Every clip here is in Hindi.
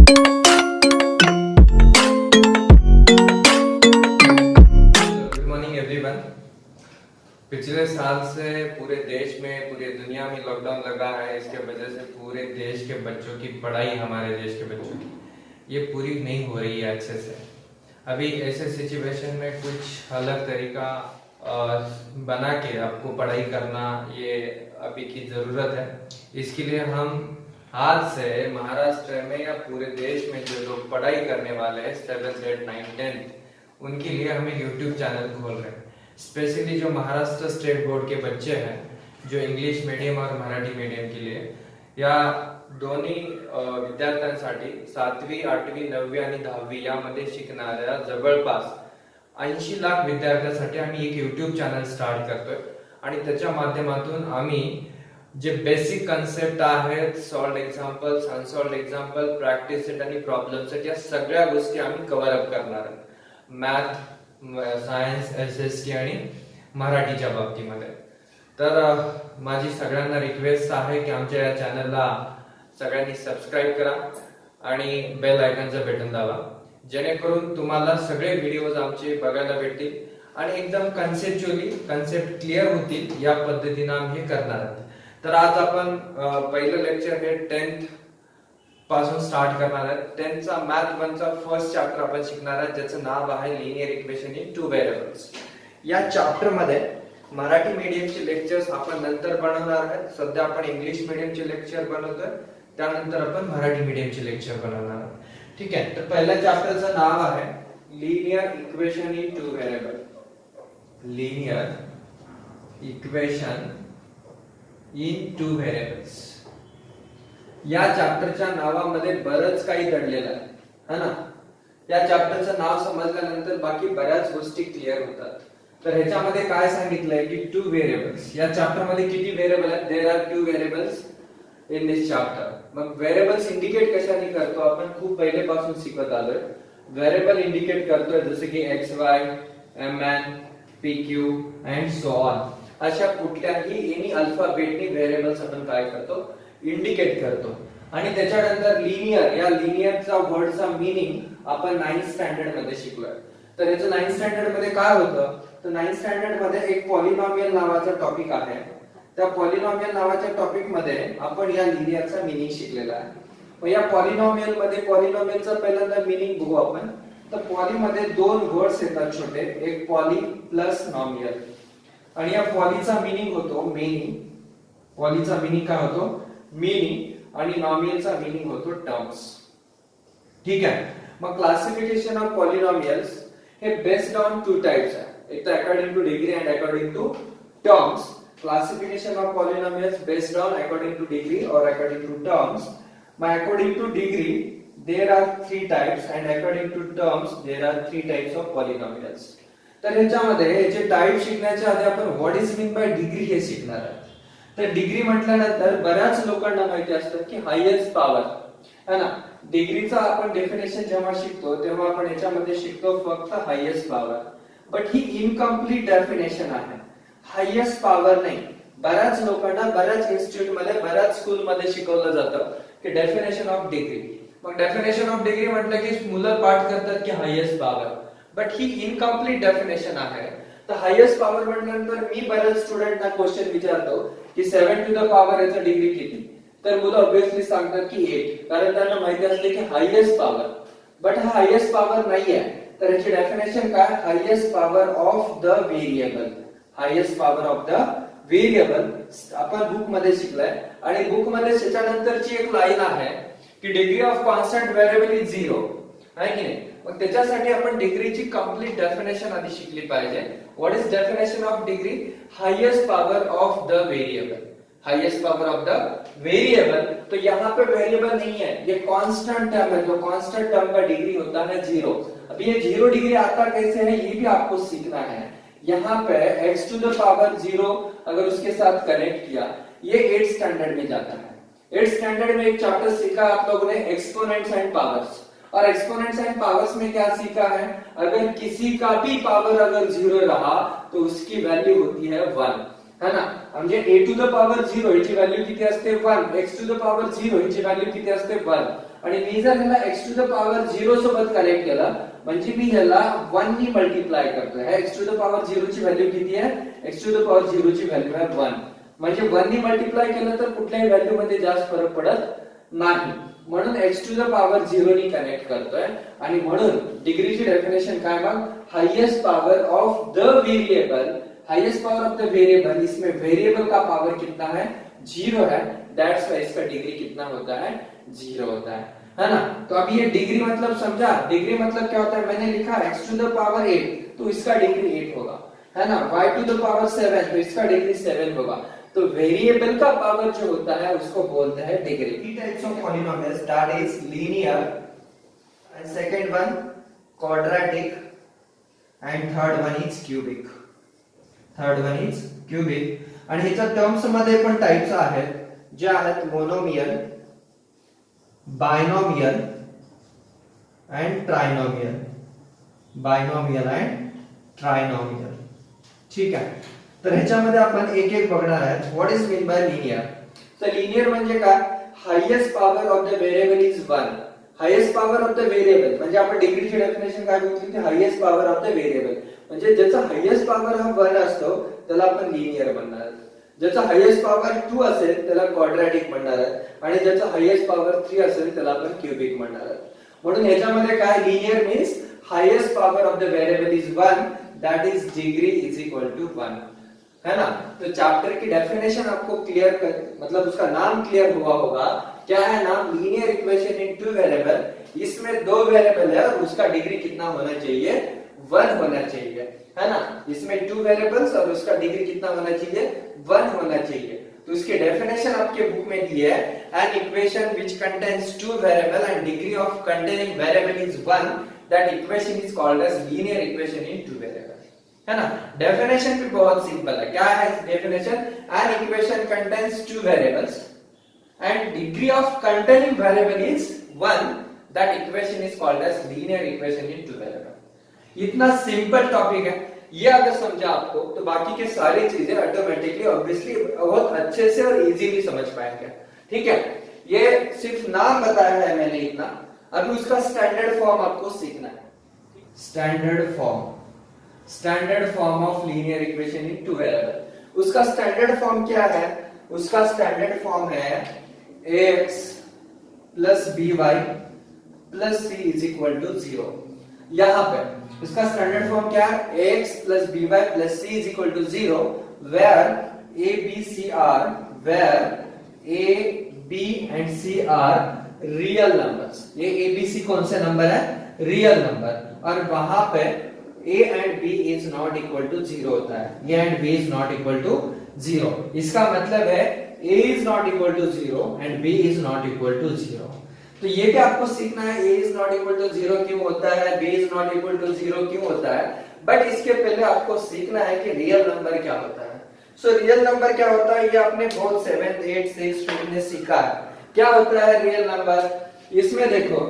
Good morning everyone. पिछले साल से पूरे देश में, पूरी दुनिया में लॉकडाउन लगा है। इसके वजह से पूरे देश के बच्चों की पढ़ाई, हमारे देश के बच्चों की, ये पूरी नहीं हो रही है अच्छे से। अभी ऐसे सिचुएशन में कुछ अलग तरीका बना के आपको पढ़ाई करना, ये अभी की जरूरत है। इसके लिए हम आज से महाराष्ट्र में या पूरे देश में जो लोग पढ़ाई करने वाले हैं 7th 8th 9th 10th, उनके लिए हम एक यूट्यूब चैनल खोल रहे हैं। स्पेशली जो महाराष्ट्र स्टेट बोर्ड के बच्चे हैं, जो इंग्लिश मीडियम और मराठी मीडियम के लिए, या दोन्ही विद्यार्थ्यांसाठी 7वी 8वी 9वी आणि 10वी यामध्ये शिकणाऱ्या जवळपास 80 लाख विद्यार्थ्यांसाठी आम्ही एक यूट्यूब चॅनल स्टार्ट करतोय आणि त्याच्या माध्यमातून आम्ही जे बेसिक कन्सेप्ट आहेत, solved examples, unsolved example, practice set आणि प्रॉब्लेम सेट, या सगळ्या गोष्टी आम्ही कव्हर अप करणार आहोत मॅथ, सायन्स, SST आणि मराठीच्या बाबतीमध्ये। तर माझी सगळ्यांना रिक्वेस्ट आहे की आमच्या या चॅनलला सगळ्यांनी सबस्क्राइब करा आणि बेल आयकॉनचं बटन दाबा, जेणेकरून तुम्हाला सगळे व्हिडिओज आमचे बघायला भेटतील आणि एकदम कन्सेप्ट क्लिअर होतील। या पद्धतीने आम्ही हे करणार आहोत। तर आज आपण पहिलं लेक्चर हे 10th पासून स्टार्ट करणार आहे। 10th चा मॅथ 1 चा फर्स्ट चॅप्टर आपण शिकणार आहे, ज्याचं नाव आहे लिनियर इक्वेशन इन 2 व्हेरिएबल्स। या चॅप्टर मध्ये मराठी मीडियमचे लेक्चर्स आपण नंतर बनवणार आहोत। सध्या आपण इंग्लिश मीडियमचे लेक्चर बनवतोय, त्यानंतर आपण मराठी मीडियमचे लेक्चर बनवणार आहोत। ठीक आहे, तर पहिल्या चॅप्टरचं नाव आहे linear equation in 2 variable. Linear equation in 2 variables. या चॅप्टरच्या नावामध्ये बरंच काही दडलेलं आहे, है ना। या चॅप्टरचं नाव समजल्यानंतर बाकी बऱ्याच गोष्टी क्लिअर होतात। तर ह्याच्यामध्ये काय सांगितलंय की 2 व्हेरिएबल्स। या चॅप्टर मध्ये किती व्हेरिएबल आहेत? There are 2 variables in this chapter. मग व्हेरिएबल्स इंडिकेट कशाने करतो? आपण खूप पहिलेपासून शिकत आलोय। व्हेरिएबल इंडिकेट करतोय जसे की XY, MN, PQ and so on. अशा कुठल्याही एनी अल्फाबेटनी व्हेरिएबल्स आपण काय करतो? इंडिकेट करतो। आणि त्याच्यानंतर लिनियर, या लिनियरचा वर्डचा मीनिंग आपण 9th स्टँडर्ड मध्ये शिकलोय। तर याचं 9th स्टँडर्ड मध्ये काय होतं? तर 9th स्टँडर्ड मध्ये एक पॉलिनॉमियल नावाचा टॉपिक आहे। त्या पॉलिनॉमियल नावाच्या टॉपिक मध्ये आपण या लिनियरचा मीनिंग शिकलेला आहे। मग या पॉलिनॉमियल मध्ये पॉलिनॉमियलचा पहिल्यांदा मीनिंग बघू आपण। तर पॉली मध्ये 2 वर्ड्स येतात छोटे, एक पॉली प्लस नॉमियल। आणि या पॉलीचा मीनिंग होतो मेनी। पॉलीचा मीनिंग काय होतो? मेनी। आणि नॉमियलचा मीनिंग होतो टर्म्स। ठीक आहे, मग क्लासिफिकेशन ऑफ पॉलिनॉमियल्स हे बेस्ड ऑन 2 टाइप्स आहे, एक तर according to degree and according to terms. Classification of polynomials based on according to degree और अकॉर्डिंग टू टर्म्स। मग according to degree there are 3 types and according to terms there are 3 types of polynomials. तर ह्याच्यामध्ये याचे टाइप शिकण्याच्या आधी आपण what is mean by degree हे शिकणार आहोत। तर डिग्री म्हटल्यानंतर बऱ्याच लोकांना माहिती असतं की हायेस्ट पॉवर, है ना। डिग्रीचा आपण डेफिनेशन जेव्हा शिकतो तेव्हा आपण याच्यामध्ये शिकतो फक्त highest power, but he incomplete definition आहे। हायेस्ट पॉवर नाही, बऱ्याच लोकांना बऱ्याच इन्स्टिट्यूट मध्ये, बऱ्याच स्कूल मध्ये शिकवलं जातं की definition of degree. Mug definition of degree म्हटलं की मुलं पाठ करतात की highest power, but he incomplete definition आहे। तर हायेस्ट पॉवर म्हटल्यानंतर मी बऱ्याच स्टुडंटना क्वेश्चन विचारतो की 7 टू द पॉवर याचा डिग्री किती? तर मुलं ऑब्वियसली सांगतात की 8, कारण त्यांना माहिती असते की हायेस्ट पॉवर, बट हा हायेस्ट पॉवर नाहीये। तर याची डेफिनेशन काय? Highest power of the variable. Highest power of the variable आपण बुक मध्ये शिकलाय। आणि बुक मध्ये त्याच्यानंतरची एक लाईन आहे की degree of constant variable is 0, आहे की नाही। मग त्याच्यासाठी आपण डिग्रीची कंप्लीट डेफिनेशन आधी शिकली पाहिजे। What is definition of degree? Highest power of the variable. Highest power of the variable. तो यहाँ पे वेरिएबल नहीं है, ये कांस्टेंट टर्म है। जो कांस्टेंट टर्म का डिग्री होता है 0। अब ये 0 डिग्री आता कैसे है ये भी आपको सीखना है। यहाँ पे x टू द पावर 0 अगर उसके साथ कनेक्ट किया, ये 8th स्टैंडर्ड में जाता है। 8th स्टैंडर्ड में एक चैप्टर सीखा आप लोगों ने, एक्सपोनेंट्स एंड पावर्स। और एक्सपोनेंट्स एंड पावर्स में क्या सीखा है? अगर किसी का भी पावर अगर 0 रहा तो उसकी वैल्यू होती है 1, है ना। म्हणजे a टू द पावर 0 याची व्हॅल्यू किती असते? 1। x टू द पावर 0 याची व्हॅल्यू किती असते? 1। आणि मी जर ह्याला x टू द पॉवर 0 सोबत कनेक्ट केला म्हणजे मी ह्याला 1 नी मल्टिप्लाय करतोय. ह्या x टू द पॉवर 0 ची व्हॅल्यू किती आहे? x टू द पॉवर 0 ची व्हॅल्यू आहे 1. म्हणजे 1 नी मल्टिप्लाय केलं तर कुठल्याही व्हॅल्यू मध्ये जास्त फरक पडत नाही. म्हणून x टू द पॉवर 0 नी कनेक्ट करतोय. आणि म्हणून डिग्रीची डेफिनेशन काय मग? Highest power of the variable. Highest power of the variable, इसमें वेरिएबल का पावर कितना है? 0 है. दैट्स वाई इसका डिग्री कितना होता है? 0 होता है ना. तो अब ये डिग्री मतलब समझा? डिग्री मतलब क्या होता है? मैंने लिखा x टू द पावर 8 तो इसका डिग्री 8 होगा, है ना. y टू द पावर 7 तो इसका डिग्री 7 होगा. तो वेरिएबल का पावर जो होता है उसको बोलते हैं degree. Three types of polynomials, that is linear, and second one quadratic, and third one is cubic. Third one is cubic. आणि ह्याच्या टर्म्स मध्ये पण टाइप्स आहेत जे आहेत monomial, binomial and trinomial. Binomial and trinomial. ठीक आहे. तर ह्याच्यामध्ये आपण एक एक बघणार आहे. What is mean bye linear? तर लिनियर म्हणजे काय? Highest power of the variable is 1. Highest power of the variable म्हणजे आपण डिग्रीची डेफिनेशन काय बोलतो की highest power of the variable म्हणजे ज्याचा हाईएस्ट पावर हा 1 असतो त्याला आपण लिनियर म्हणणार. ज्याचा हाईएस्ट पावर 2 असेल त्याला क्वाड्रॅटिक म्हणणार आहे आणि ज्याचा हाईएस्ट पावर 3 असेल त्याला आपण क्यूबिक म्हणणार आहे. म्हणून ह्याच्यामध्ये काय? Linear means highest power of the variable is 1, that is degree is equal to 1, है ना. तो चैप्टर की डेफिनेशन आपको क्लियर कर, मतलब उसका नाम क्लियर हुआ होगा. क्या है नाम? लीनियर इक्वेशन इन टू वेरिएबल. इसमें दो वेरिएबल है और उसका डिग्री कितना होना चाहिए? 1 होना चाहिए, है ना. इसमें 2 वेरिएबल्स और उसका डिग्री कितना होना चाहिए? 1 होना चाहिए. तो इसकी डेफिनेशन आपके बुक में दी है. An equation which contains 2 variable and degree of containing variable is 1, that equation is called as linear equation in 2 variable, है ना. डेफिनेशन भी बहुत सिंपल है. क्या है definition? An equation contains 2 variables and degree of containing variable is 1, that equation is called as linear equation in 2 variable. इतना सिंपल टॉपिक है. ये अगर समझा आपको तो बाकी के सारी चीजें ऑटोमेटिकली ऑब्वियसली बहुत अच्छे से और इजीली समझ पाएंगे. ठीक है. ये सिर्फ नाम बताया है मैंने इतना. अभी उसका स्टैंडर्ड फॉर्म आपको सीखना है. Standard form. Standard form of linear equation in 2 variable. उसका स्टैंडर्ड फॉर्म क्या है? उसका स्टैंडर्ड फॉर्म है ax plus by plus c is equal to 0. यहां पे इसका स्टैंडर्ड फॉर्म क्या है? ax plus by plus c is equal to 0 where a b c are, where a b and c are real numbers. ये a b c कौन से नंबर है? Real number. और वहां पे a and b is not equal to 0 होता है. a and b is not equal to 0. इसका मतलब है a is not equal to 0 and b is not equal to 0. तो ये भी आपको सीखना है. a is not equal to 0 क्यों होता है? b is not equal to 0 क्यों होता है? बट इसके पहले आपको सीखना है कि रियल नंबर क्या होता है. सो रियल नंबर क्या होता है? ये आपने बहुत 7th 8th 6th में सीखा है. क्या होता है रियल नंबर? इसमें देखो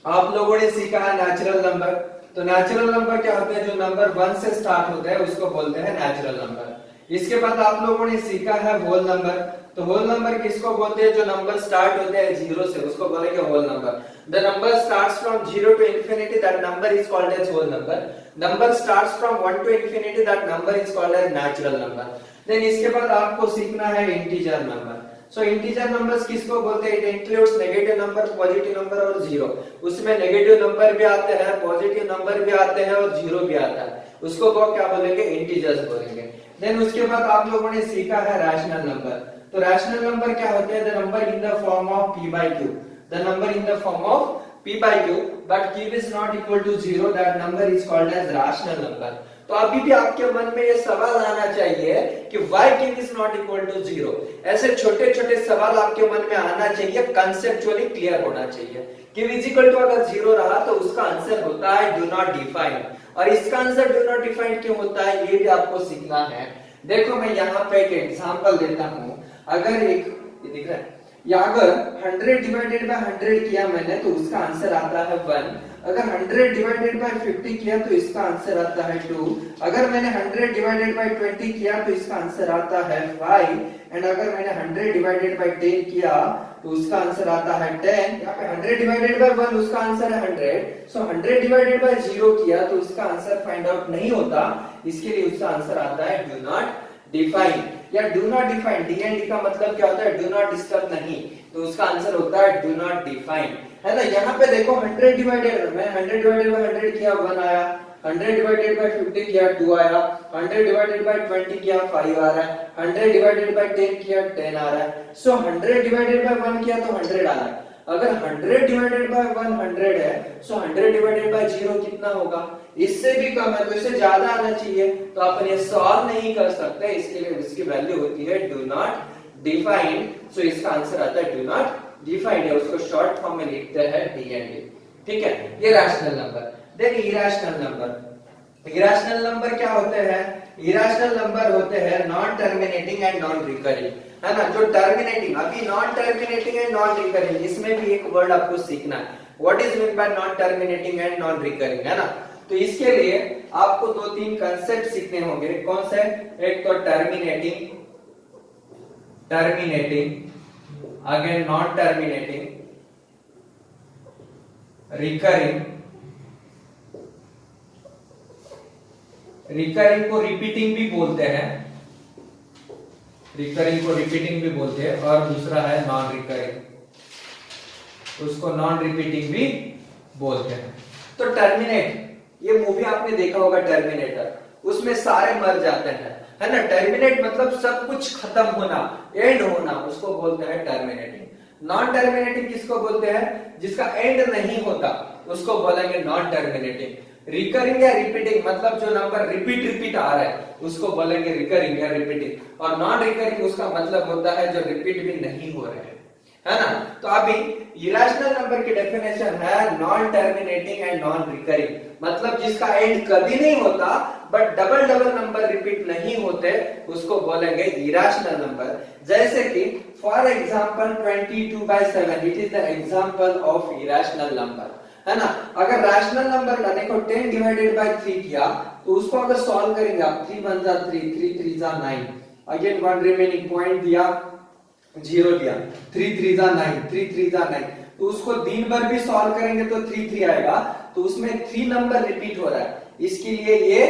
आप लोगों ने सीखा है नेचुरल नंबर. तो नेचुरल नंबर क्या होते हैं? जो नंबर 1 से स्टार्ट होते हैं उसको बोलते हैं नेचुरल नंबर. इसके बाद आप लोगों ने सीखा है होल नंबर. तो होल नंबर किसको बोलते हैं? जो नंबर स्टार्ट होते हैं 0 से उसको बोलेंगे whole number. The number starts from 0 to infinity, that number is called as whole number. Number starts from 1 to infinity, that number is called as natural number. Then इसके बाद आपको सीखना है integer number. So integer numbers किसको बोलते हैं? It includes negative number, positive number और जीरो. उसमें नेगेटिव नंबर भी आते हैं, पॉजिटिव नंबर भी आते हैं और जीरो भी आता है. उसको क्या बोलेंगे? इंटीजर्स बोलेंगे. देन उसके बाद आप लोगों ने सीखा है रैशनल नंबर. तो रैशनल नंबर क्या होते हैं? The number in the form of p by q. The number in the form of p by q, but q is not equal to 0, that number is called as rational number. तो अभी भी आपके मन में ये सवाल आना चाहिए कि why q is not equal to 0. ऐसे छोटे छोटे सवाल आपके मन में आना चाहिए, कंसेप्चुअली क्लियर होना चाहिए. q is equal to अगर 0 रहा तो उसका आंसर होता है do not define. और इसका आंसर do not define क्यों होता है ये भी आपको सीखना है. देखो मैं यहाँ पे एक एग्जांपल देता हूँ. अगर एक ये दिख रहा है, या अगर 100 डिवाइडेड बाय 100 किया मैंने तो उसका आंसर आता है 1. अगर 100 डिवाइडेड बाय 50 किया तो इसका आंसर आता है 2. अगर मैंने 100 डिवाइडेड बाय 20 किया तो इसका आंसर आता है 5. एंड अगर मैंने 100 डिवाइडेड बाय 10 किया तो उसका आंसर आता है 10। यहाँ पे 100 डिवाइडेड बाय 1 उसका आंसर है 100। सो 100 डिवाइडेड बाय 0 किया तो उसका आंसर फाइंड आउट नहीं होता, इसके लिए उसका आंसर आता है डू नॉट डिफाइन या डू नॉट डिफाइन। डीएनडी का मतलब क्या होता है? डू नॉट डिस्टर्ब नहीं, तो उसका आंसर होता है डू नॉट डिफाइन, है ना। यहाँ पे देखो 100 डिवाइडेड, मैं 100 डिवाइडेड बाय 100 किया 1 आया, 100 डिवाइडेड बाय 50 किया 2 आया, 100 डिवाइडेड बाय 20 किया 5 आ रहा है, 100 डिवाइडेड बाय 10 किया 10 आ रहा है। सो 100 डिवाइडेड बाय 1 किया तो 100 आ रहा है। अगर 100 डिवाइडेड बाय 100 है, सो 100 डिवाइडेड बाय 0 कितना होगा? इससे भी कम है, तो इससे ज्यादा आना चाहिए, तो अपन ये सॉल्व नहीं कर सकते, इसके लिए इसकी वैल्यू होती है डू नॉट डिफाइन। सो इसका आंसर आता है डू नॉट डिफाइंड, है उसको शॉर्ट फॉर्म में लिखते हैं डीएनडी। ठीक है, ये rational number. Then irrational number. Irrational number क्या होते हैं? इरेशनल नंबर होते हैं non terminating and non recurring, है ना। जो टर्मिनेटिंग, अभी non terminating and non recurring, इसमें भी एक वर्ड आपको सीखना है, what is mean by non terminating and non recurring, है ना। तो इसके लिए आपको 2-3 कंसेप्ट सीखने होंगे। कौन से? एक तो terminating, again non terminating, recurring. Recurring को रिपीटिंग भी बोलते हैं, रिकरिंग को रिपीटिंग भी बोलते हैं, और दूसरा है नॉन रिकरिंग, उसको नॉन रिपीटिंग भी बोलते हैं। तो टर्मिनेट, ये मूवी आपने देखा होगा टर्मिनेटर, उसमें सारे मर जाते हैं, है ना। टर्मिनेट मतलब सब कुछ खत्म होना, एंड होना, उसको बोलते हैं टर्मिनेटिंग। नॉन टर्मिनेटिंग किसको बोलते हैं? जिसका एंड नहीं होता, उसको बोलेंगे नॉन टर्मिनेटिंग। रिकरिंग या रिपीटिंग मतलब जो नंबर रिपीट आ रहा है, उसको बोलेंगे रिकरिंग या रिपीटिंग। और नॉन रिकरिंग उसका मतलब होता है जो रिपीट भी नहीं हो रहे हैं, है ना। तो अभी इरेशनल नंबर की डेफिनेशन है non terminating and non recurring, मतलब जिसका एंड कभी नहीं होता बट डबल नंबर रिपीट नहीं होते, उसको बोलेंगे इरेशनल नंबर। जैसे कि for example 22/7, it is the example of irrational number, है ना। अगर रैशनल नंबर का देखो 10 डिवाइडेड बाय 3 किया, तो उसको अगर सॉल्व करेंगे आप, 3 1 जा 3, 3 3 जा 9, अगेन 1 रिमेनिंग पॉइंट दिया, 0 दिया, 3 3 जा 9, 3 3 जा 9, तो उसको दिन भर भी सॉल्व करेंगे तो 3 3 आएगा, तो उसमें 3 नंबर रिपीट हो रहा है, इसके लिए ये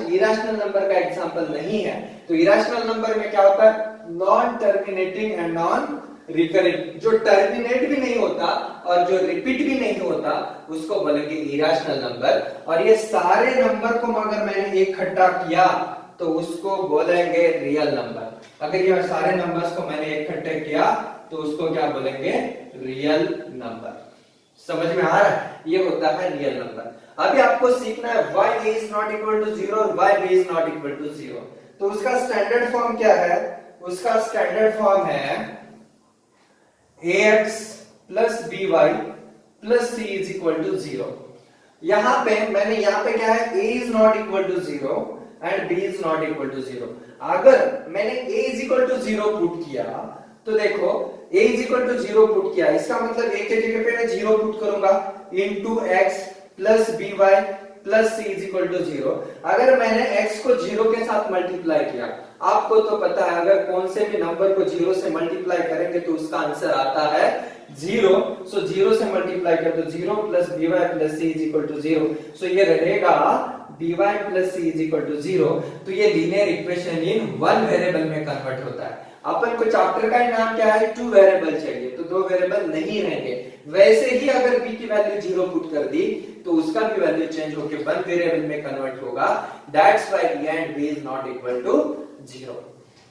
इरेशनल नंबर का एग्जांपल नहीं है। तो इरेशनल नंबर में क्या होता है? Non terminating and non recurring, जो टर्मिनेट भी नहीं होता और जो रिपीट भी नहीं होता, उसको बोलेंगे इरेशनल नंबर। और ये सारे नंबर को अगर मैंने इकट्ठा किया तो उसको बोलेंगे रियल नंबर। अगर ये सारे नंबर्स को मैंने इकट्ठे किया तो उसको क्या बोलेंगे? Real number. समझ में आ रहा है? ये होता है रियल नंबर। अभी आपको सीखना है why a is not equal to 0 और why b is not equal to 0। तो उसका स्टैंडर्ड फॉर्म क्या है? उसका स्टैंडर्ड फॉर्म है ax plus by plus c is equal to 0। यहां पे मैंने यहाँ पे क्या है? a is not equal to 0 and b is not equal to 0। अगर मैंने a is equal to 0 put किया तो देखो a is equal to 0 put किया, इसका मतलब a के जगह पे मैं 0 पुट करूंगा into x plus by plus c is equal to 0। अगर मैंने x को 0 के साथ मल्टीप्लाई किया, आपको तो पता है अगर कौन से भी नंबर को 0 से मल्टीप्लाई करेंगे तो उसका आंसर आता है 0। सो 0 से मल्टीप्लाई कर तो 0 plus by plus c is equal to 0। सो ये रहेगा by plus c is equal to 0। तो ये linear equation in one variable में कन्वर्ट होता है। अपन को चैप्टर का नाम क्या है? 2 वेरिएबल चाहिए, तो 2 वेरिएबल नहीं रहेंगे। वैसे ही अगर b की वैल्यू 0 पुट कर दी तो उसका भी वैल्यू चेंज होकर 1 वेरिएबल में कन्वर्ट होगा। That's why a and b is not equal to 0।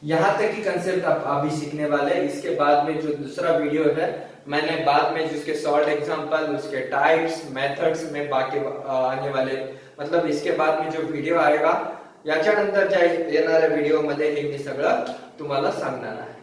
यहां तक की कंसेप्ट आप अभी सीखने वाले हैं। इसके बाद में जो दूसरा वीडियो है, मैंने बाद में जिसके सॉल्व एग्जांपल, उसके टाइप्स, मेथड्स में बाकी आने वाले, मतलब इसके बाद में जो व्हिडिओ आएगा याच्या नंतर येणाऱ्या व्हिडिओ मध्ये हे मी सगळं तुम्हाला सांगणार आहे।